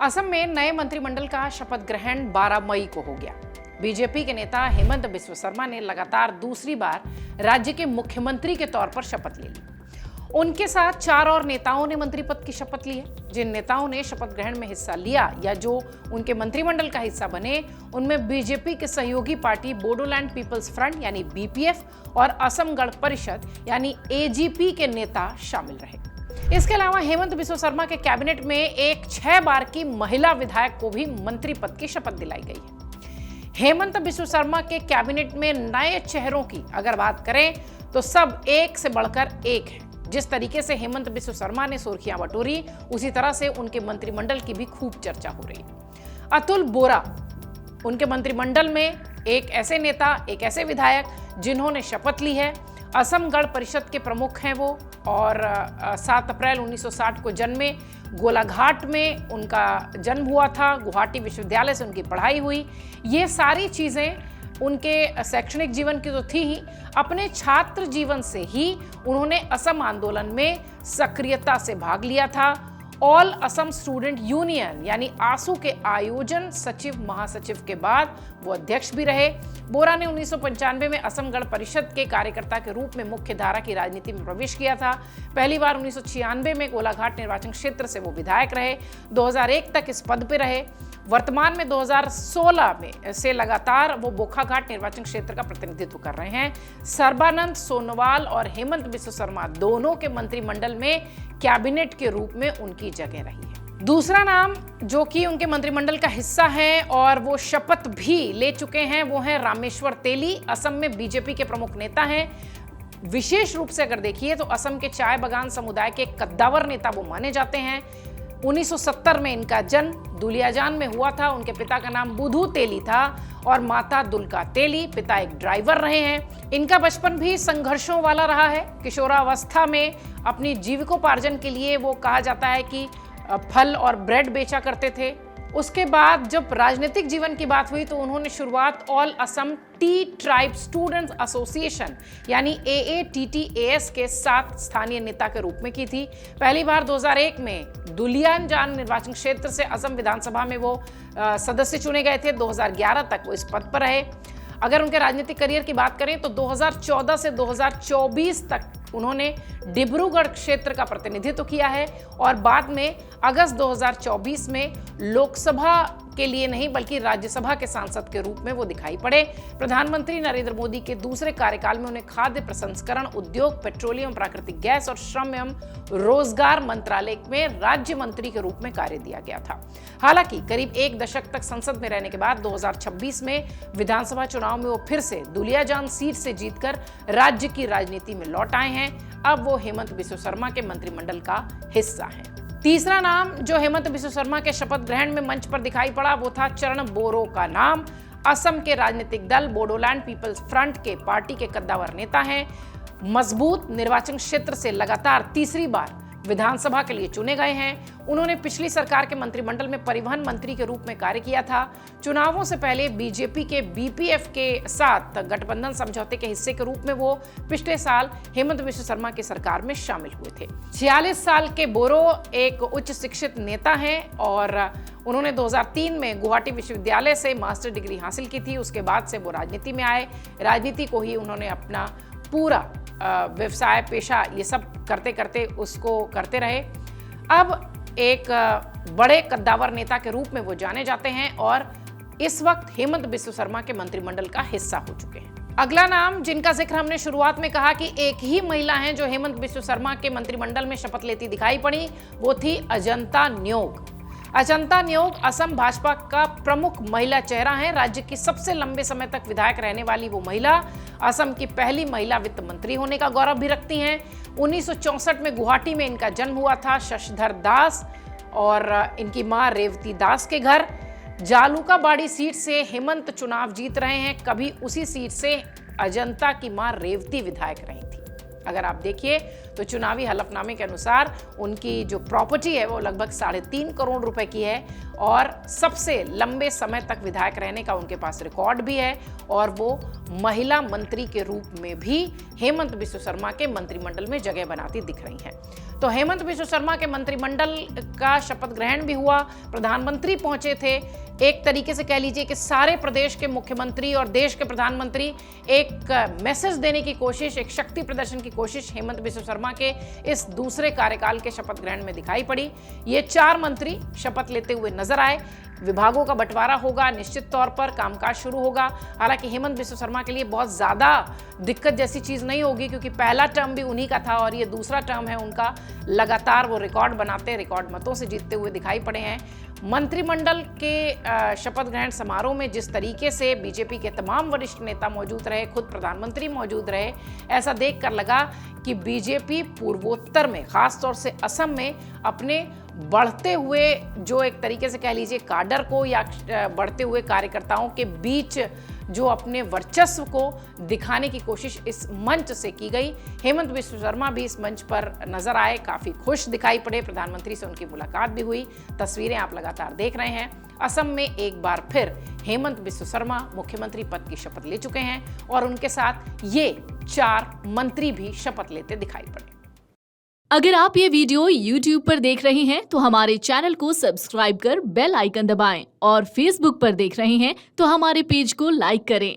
असम में नए मंत्रिमंडल का शपथ ग्रहण 12 मई को हो गया। बीजेपी के नेता हेमंत बिस्व शर्मा ने लगातार दूसरी बार राज्य के मुख्यमंत्री के तौर पर शपथ ले ली। उनके साथ 4 और नेताओं ने मंत्री पद की शपथ ली है। जिन नेताओं ने शपथ ग्रहण में हिस्सा लिया या जो उनके मंत्रिमंडल का हिस्सा बने, उनमें बीजेपी के सहयोगी पार्टी बोडोलैंड पीपल्स फ्रंट यानी बीपीएफ और असम गण परिषद यानी एजीपी के नेता शामिल रहे। इसके अलावा हेमंत बिस्व शर्मा के कैबिनेट में एक 6 बार की महिला विधायक को भी मंत्री पद की शपथ दिलाई गई है। हेमंत बिस्व शर्मा के कैबिनेट में नए चेहरों की अगर बात करें तो सब एक से बढ़कर एक है। जिस तरीके से हेमंत बिस्व शर्मा ने सुर्खियां बटोरी, उसी तरह से उनके मंत्रिमंडल की भी खूब चर्चा हो रही है। अतुल बोरा उनके मंत्रिमंडल में एक ऐसे नेता, एक ऐसे विधायक जिन्होंने शपथ ली है। असम गण परिषद के प्रमुख हैं वो, और 7 अप्रैल 1960 को जन्मे। गोलाघाट में उनका जन्म हुआ था, गुवाहाटी विश्वविद्यालय से उनकी पढ़ाई हुई। ये सारी चीज़ें उनके शैक्षणिक जीवन की तो थी ही, अपने छात्र जीवन से ही उन्होंने असम आंदोलन में सक्रियता से भाग लिया था। ऑल असम स्टूडेंट यूनियन यानी आसू के आयोजन सचिव महासचिव के बाद वो अध्यक्ष भी रहे। बोरा ने 1995 में असम गण परिषद के कार्यकर्ता के रूप में मुख्य धारा की राजनीति में प्रवेश किया था। पहली बार 1996 में गोलाघाट निर्वाचन क्षेत्र से वो विधायक रहे। 2001 तक इस पद पर रहे। वर्तमान में 2016 में से लगातार वो बोकाघाट निर्वाचन क्षेत्र का प्रतिनिधित्व कर रहे हैं। सर्बानंद सोनोवाल और हेमंत बिस्व शर्मा दोनों के मंत्रिमंडल में कैबिनेट के रूप में उनकी जगह रही है। दूसरा नाम जो कि उनके मंत्रिमंडल का हिस्सा है और वो शपथ भी ले चुके हैं, वो है रामेश्वर तेली। असम में बीजेपी के प्रमुख नेता हैं। विशेष रूप से अगर देखिए तो असम के चाय बागान समुदाय के कद्दावर नेता वो माने जाते हैं। 1970 में इनका जन्म दुलियाजान में हुआ था। उनके पिता का नाम बुधू तेली था और माता दुलका तेली। पिता एक ड्राइवर रहे हैं। इनका बचपन भी संघर्षों वाला रहा है। किशोरावस्था में अपनी जीविकोपार्जन के लिए वो कहा जाता है कि फल और ब्रेड बेचा करते थे। उसके बाद जब राजनीतिक जीवन की बात हुई तो उन्होंने शुरुआत all Assam T tribe students association यानी AATTAS के साथ स्थानीय नेता के रूप में की थी। पहली बार 2001 में दुलियाजान निर्वाचन क्षेत्र से असम विधानसभा में वो सदस्य चुने गए थे। 2011 तक वो इस पद पर रहे। अगर उनके राजनीतिक करियर की बात करें तो 2014 से 2024 तक उन्होंने डिब्रूगढ़ क्षेत्र का प्रतिनिधित्व किया है और बाद में अगस्त 2024 में लोकसभा के लिए नहीं बल्कि राज्यसभा के सांसद के रूप में वो दिखाई पड़े। प्रधानमंत्री नरेंद्र मोदी के दूसरे कार्यकाल में उन्हें खाद्य प्रसंस्करण, उद्योग, पेट्रोलियम, प्राकृतिक गैस और श्रम एवं रोजगार मंत्रालय में राज्य मंत्री के रूप में कार्य दिया गया था। हालांकि करीब 1 दशक तक संसद में रहने के बाद 2026 में विधानसभा चुनाव में वो फिर से दुलियाजान सीट से जीतकर राज्य की राजनीति में लौट आए हैं। अब वो हेमंत बिस्व शर्मा के मंत्रिमंडल का हिस्सा हैं। तीसरा नाम जो हेमंत बिस्व शर्मा के शपथ ग्रहण में मंच पर दिखाई पड़ा वो था चरण बोरो का नाम। असम के राजनीतिक दल बोडोलैंड पीपल्स फ्रंट के पार्टी के कद्दावर नेता हैं। मजबूत निर्वाचन क्षेत्र से लगातार तीसरी बार विधानसभा के लिए चुने गए हैं। उन्होंने पिछली सरकार के मंत्रिमंडल में परिवहन मंत्री के रूप में कार्य किया था। चुनावों से पहले बीजेपी के बीपीएफ के साथ गठबंधन समझौते के हिस्से के रूप में वो पिछले साल हेमंत बिस्व शर्मा की सरकार में शामिल हुए थे। 46 साल के बोरो एक उच्च शिक्षित नेता हैं और उन्होंने 2003 में गुवाहाटी विश्वविद्यालय से मास्टर डिग्री हासिल की थी। उसके बाद से वो राजनीति में आए। राजनीति को ही उन्होंने अपना पूरा व्यवसाय, पेशा, ये सब करते करते उसको करते रहे। अब एक बड़े कद्दावर नेता के रूप में वो जाने जाते हैं और इस वक्त हेमंत बिस्व शर्मा के मंत्रिमंडल का हिस्सा हो चुके हैं। अगला नाम जिनका जिक्र हमने शुरुआत में कहा कि एक ही महिला हैं जो हेमंत बिस्व शर्मा के मंत्रिमंडल में शपथ लेती दिखाई पड़ी, वो थी अजंता न्योग। अजंता न्योग असम भाजपा का प्रमुख महिला चेहरा है। राज्य की सबसे लंबे समय तक विधायक रहने वाली वो महिला असम की पहली महिला वित्त मंत्री होने का गौरव भी रखती हैं। 1964 में गुवाहाटी में इनका जन्म हुआ था शशधर दास और इनकी मां रेवती दास के घर। जालूकाबाड़ी सीट से हेमंत चुनाव जीत रहे हैं। कभी उसी सीट से अजंता की मां रेवती विधायक रही थी। अगर आप देखिए तो चुनावी हलफनामे के अनुसार उनकी जो प्रॉपर्टी है वो लगभग 3.5 करोड़ रुपए की है और सबसे लंबे समय तक विधायक रहने का उनके पास रिकॉर्ड भी है और वो महिला मंत्री के रूप में भी हेमंत बिस्व शर्मा के मंत्रिमंडल में जगह बनाती दिख रही हैं। तो हेमंत बिस्व शर्मा के मंत्रिमंडल का शपथ ग्रहण भी हुआ, प्रधानमंत्री पहुंचे थे। एक तरीके से कह लीजिए कि सारे प्रदेश के मुख्यमंत्री और देश के प्रधानमंत्री एक मैसेज देने की कोशिश, एक शक्ति प्रदर्शन की कोशिश हेमंत बिस्व शर्मा के इस दूसरे कार्यकाल के शपथ ग्रहण में दिखाई पड़ी। ये 4 मंत्री शपथ लेते हुए नजर आए। विभागों का बंटवारा होगा, निश्चित तौर पर कामकाज शुरू होगा। हालांकि हेमंत बिस्व शर्मा के लिए बहुत ज्यादा दिक्कत जैसी चीज नहीं होगी क्योंकि पहला टर्म भी उन्हीं का था और ये दूसरा टर्म है उनका। लगातार वो रिकॉर्ड बनाते, रिकॉर्ड मतों से जीतते हुए दिखाई पड़े हैं। मंत्रिमंडल के शपथ ग्रहण समारोह में जिस तरीके से बीजेपी के तमाम वरिष्ठ नेता मौजूद रहे, खुद प्रधानमंत्री मौजूद रहे, ऐसा देखकर लगा कि बीजेपी पूर्वोत्तर में, खासतौर से असम में, अपने बढ़ते हुए जो एक तरीके से कह लीजिए काडर को या बढ़ते हुए कार्यकर्ताओं के बीच जो अपने वर्चस्व को दिखाने की कोशिश इस मंच से की गई। हेमंत बिस्व शर्मा भी इस मंच पर नजर आए, काफी खुश दिखाई पड़े। प्रधानमंत्री से उनकी मुलाकात भी हुई, तस्वीरें आप लगातार देख रहे हैं। असम में एक बार फिर हेमंत बिस्व शर्मा मुख्यमंत्री पद की शपथ ले चुके हैं और उनके साथ ये 4 मंत्री भी शपथ लेते दिखाई पड़े। अगर आप ये वीडियो YouTube पर देख रहे हैं तो हमारे चैनल को सब्सक्राइब कर बेल आइकन दबाएं और Facebook पर देख रहे हैं तो हमारे पेज को लाइक करें।